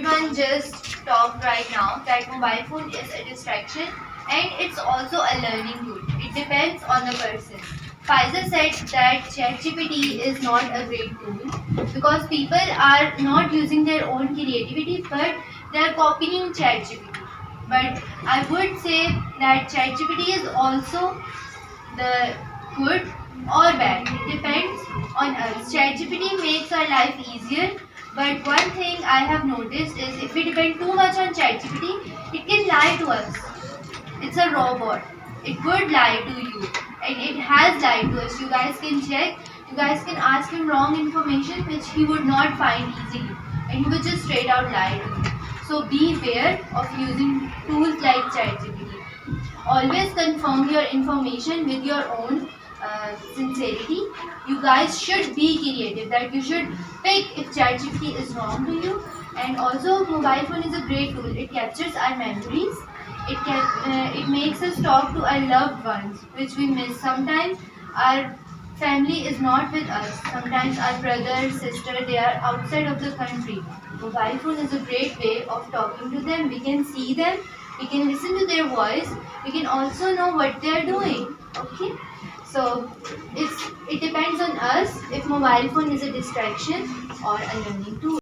everyone just talked right now that mobile phone is a distraction and it's also a learning tool. It depends on the person. Pfizer said that ChatGPT is not a great tool because people are not using their own creativity but they are copying ChatGPT. But I would say that ChatGPT is also the good or bad. It depends on us. ChatGPT makes our life easier, but one thing I have noticed is if we depend too much on ChatGPT, it can lie to us. It's a robot. It would lie to you, and it has lied to us. You guys can check. You guys can ask him wrong information which he would not find easily, and he would just straight out lie to you. So beware of using tools like ChatGPT. Always confirm your information with your own sincerity. You guys should be creative, that you should pick if ChatGPT is wrong to you. And also mobile phone is a great tool. It captures our memories. It makes us talk to our loved ones which we miss. Sometimes our family is not with us. Sometimes our brother, sister, they are outside of the country. Mobile phone is a great way of talking to them. We can see them, we can listen to their voice, we can also know what they are doing. Okay, so it depends on us if mobile phone is a distraction or a learning tool.